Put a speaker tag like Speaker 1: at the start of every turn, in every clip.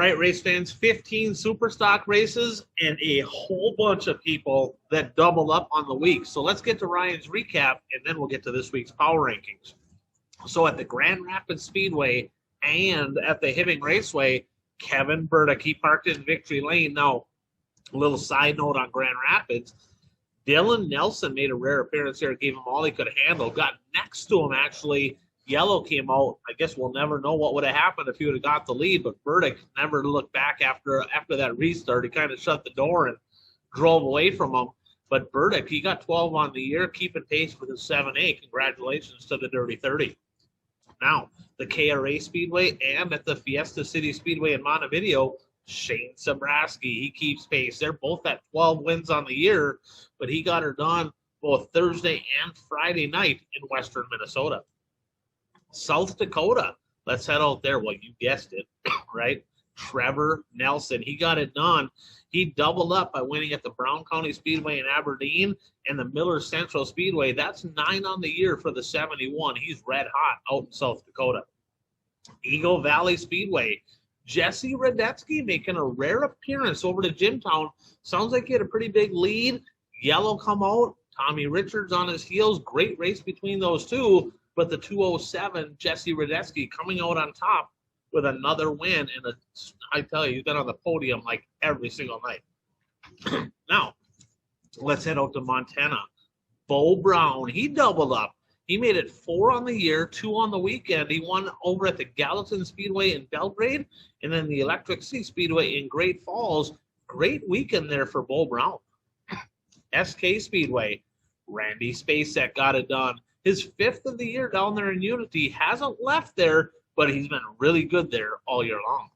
Speaker 1: right, race fans, 15 super stock races and a whole bunch of people that double up on the week. So let's get to Ryan's recap, and then we'll get to this week's power rankings. So at the Grand Rapids Speedway and at the Hibbing Raceway, Kevin Burdick, he parked in Victory Lane. Now, a little side note on Grand Rapids, Dylan Nelson made a rare appearance here, gave him all he could handle, got next to him actually. Yellow came out. I guess we'll never know what would have happened if he would have got the lead, but Burdick never looked back after that restart. He kind of shut the door and drove away from him. But Burdick, he got 12 on the year, keeping pace with his 7A. Congratulations to the Dirty 30. Now, the KRA Speedway and at the Fiesta City Speedway in Montevideo, Shane Sabraski, he keeps pace. They're both at 12 wins on the year, but he got her done both Thursday and Friday night in western Minnesota. South Dakota, let's head out there. Well, you guessed it, right? Trevor Nelson, he got it done. He doubled up by winning at the Brown County Speedway in Aberdeen and the Miller Central Speedway. That's 9 on the year for the 71. He's red hot out in South Dakota. Eagle Valley Speedway, Jesse Radetsky making a rare appearance over to Jimtown. Sounds like he had a pretty big lead. Yellow come out. Tommy Richards on his heels. Great race between those two. But the 207, Jesse Radetsky, coming out on top with another win. And I tell you, he's been on the podium like every single night. Now, let's head out to Montana. Bo Brown, he doubled up. He made it 4 on the year, 2 on the weekend. He won over at the Gallatin Speedway in Belgrade and then the Electric Sea Speedway in Great Falls. Great weekend there for Bo Brown. SK Speedway, Randy Spacek got it done. His 5th of the year down there in Unity. Hasn't left there, but he's been really good there all year long.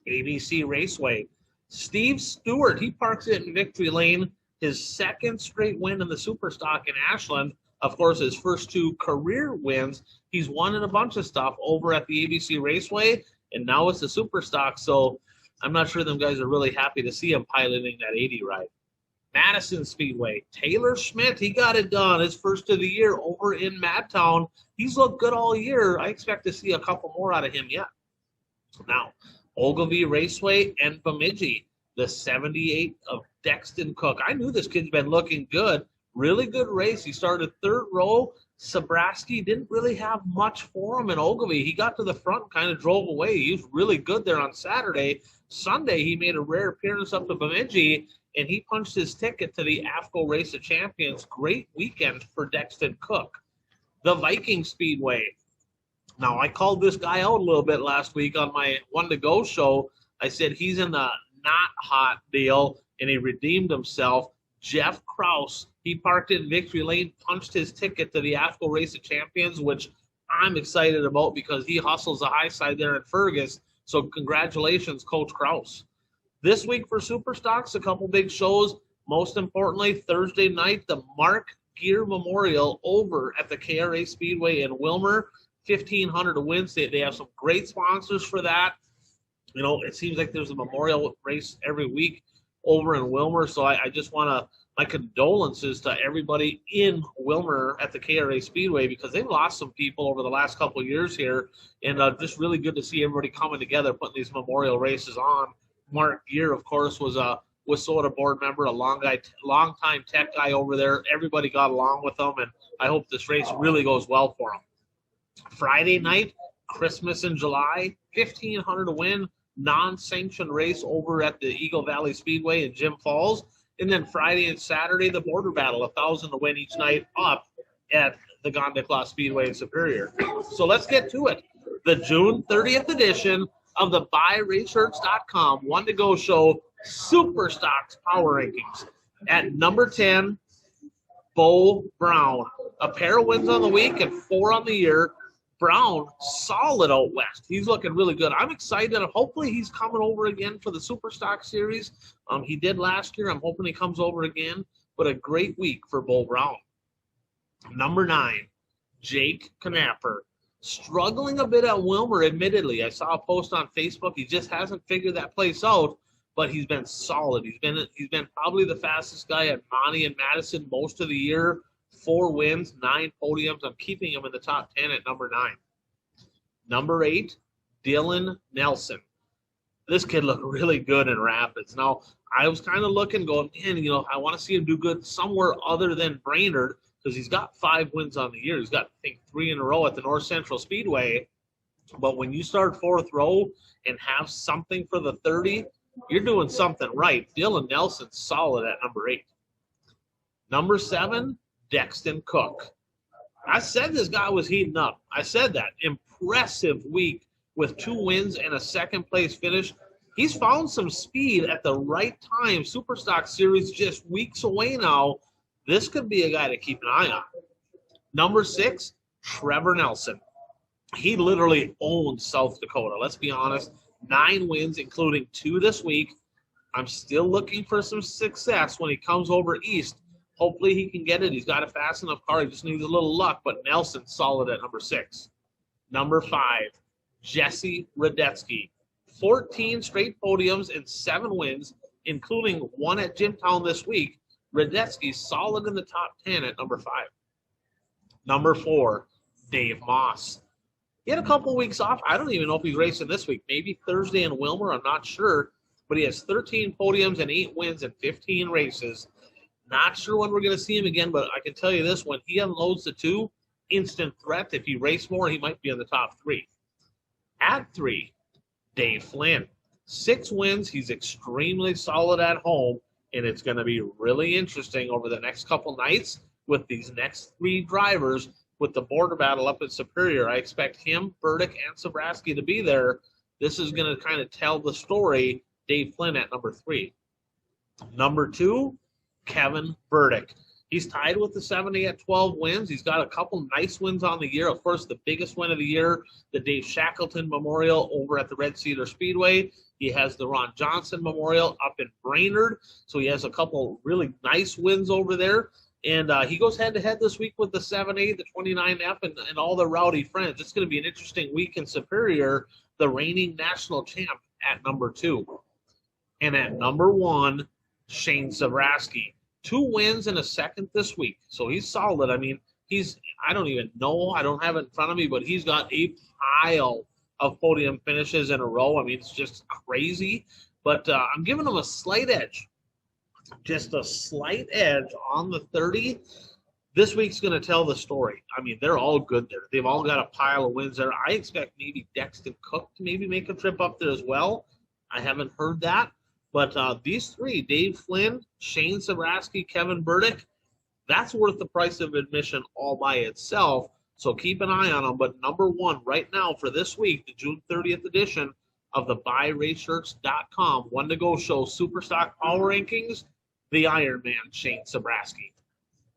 Speaker 1: ABC Raceway. Steve Stewart, he parks it in Victory Lane. His 2nd straight win in the Superstock in Ashland. Of course, his first 2 career wins. He's won in a bunch of stuff over at the ABC Raceway, and now it's the Superstock. So I'm not sure them guys are really happy to see him piloting that 80 ride. Madison Speedway, Taylor Schmidt, he got it done. His first of the year over in Madtown. He's looked good all year. I expect to see a couple more out of him yet. Now, Ogilvie Raceway and Bemidji, the 78 of Dexton Cook. I knew this kid's been looking good. Really good race. He started 3rd row. Sabraski didn't really have much for him in Ogilvie. He got to the front and kind of drove away. He was really good there on Saturday. Sunday, he made a rare appearance up to Bemidji, and he punched his ticket to the AFCO Race of Champions. Great weekend for Dexton Cook. The Viking Speedway. Now, I called this guy out a little bit last week on my One to Go show. I said he's in the not hot deal, and he redeemed himself. Jeff Krause, he parked in Victory Lane, punched his ticket to the AFCO Race of Champions, which I'm excited about because he hustles the high side there in Fergus. So congratulations, Coach Krause. This week for Superstocks, a couple big shows. Most importantly, Thursday night, the Mark Gear Memorial over at the KRA Speedway in Wilmer. 1,500 to win. They have some great sponsors for that. You know, it seems like there's a memorial race every week over in Wilmer. So I just want to, my condolences to everybody in Wilmer at the KRA Speedway because they've lost some people over the last couple of years here. And just really good to see everybody coming together, putting these memorial races on. Mark Gear, of course, was a WISSOTA board member, a long-time tech guy over there. Everybody got along with him, and I hope this race really goes well for him. Friday night, Christmas in July, 1,500 to win, non-sanctioned race over at the Eagle Valley Speedway in Jim Falls. And then Friday and Saturday, the border battle, 1,000 to win each night up at the Gondiclaw Speedway in Superior. So let's get to it. The June 30th edition of the BuyRaceshirts.com One to Go Show Super Stocks Power Rankings. At number 10, Bo Brown. A pair of wins on the week and 4 on the year. Brown, solid out west. He's looking really good. I'm excited. Hopefully he's coming over again for the Super Stock Series. He did last year. I'm hoping he comes over again. But a great week for Bo Brown. Number 9, Jake Knapper. Struggling a bit at Wilmer, admittedly. I saw a post on Facebook. He just hasn't figured that place out, but he's been solid. He's been probably the fastest guy at Monty and Madison most of the year. 4 wins, 9 podiums. I'm keeping him in the top 10 at number 9. Number 8, Dylan Nelson. This kid looked really good in Rapids. Now, I was kind of looking, going, man, I want to see him do good somewhere other than Brainerd because he's got 5 wins on the year. He's got, I think, 3 in a row at the North Central Speedway. But when you start 4th row and have something for the 30, you're doing something right. Dylan Nelson's solid at number 8. Number 7, Dexton Cook. I said this guy was heating up. I said that. Impressive week with 2 wins and a 2nd place finish. He's found some speed at the right time. Superstock Series just weeks away now. This could be a guy to keep an eye on. Number 6, Trevor Nelson. He literally owns South Dakota. Let's be honest. 9 wins, including 2 this week. I'm still looking for some success when he comes over east. Hopefully he can get it. He's got a fast enough car. He just needs a little luck. But Nelson's solid at number 6. Number 5, Jesse Radetsky. 14 straight podiums and 7 wins, including 1 at Jimtown this week. Radetsky's solid in the top 10 at number 5. Number 4, Dave Moss. He had a couple weeks off. I don't even know if he's racing this week. Maybe Thursday in Wilmer. I'm not sure. But he has 13 podiums and 8 wins in 15 races. Not sure when we're going to see him again, but I can tell you this. When he unloads the 2, instant threat. If he races more, he might be in the top 3. At 3, Dave Flynn. 6 wins. He's extremely solid at home, and it's going to be really interesting over the next couple nights with these next 3 drivers with the border battle up in Superior. I expect him, Burdick, and Sobraski to be there. This is going to kind of tell the story. Dave Flynn at number 3. Number 2, Kevin Burdick. He's tied with the 70 at 12 wins. He's got a couple nice wins on the year. Of course, the biggest win of the year, the Dave Shackleton Memorial over at the Red Cedar Speedway. He has the Ron Johnson Memorial up in Brainerd. So he has a couple really nice wins over there. And he goes head-to-head this week with the 7A, the 29F, and all the rowdy friends. It's going to be an interesting week in Superior, the reigning national champ at number 2. And at number 1, Shane Sobraski. 2 wins and a 2nd this week. So he's solid. I mean, I don't even know. I don't have it in front of me, but he's got a pile of podium finishes in a row. I mean, it's just crazy. But I'm giving him a slight edge. Just a slight edge on the 30. This week's going to tell the story. I mean, they're all good there. They've all got a pile of wins there. I expect maybe Dexton Cook to maybe make a trip up there as well. I haven't heard that. But these 3, Dave Flynn, Shane Sobraski, Kevin Burdick, that's worth the price of admission all by itself. So keep an eye on them. But number 1 right now for this week, the June 30th edition of the BuyRaceShirts.com One to Go Show Superstock Power Rankings, the Iron Man, Shane Sobraski.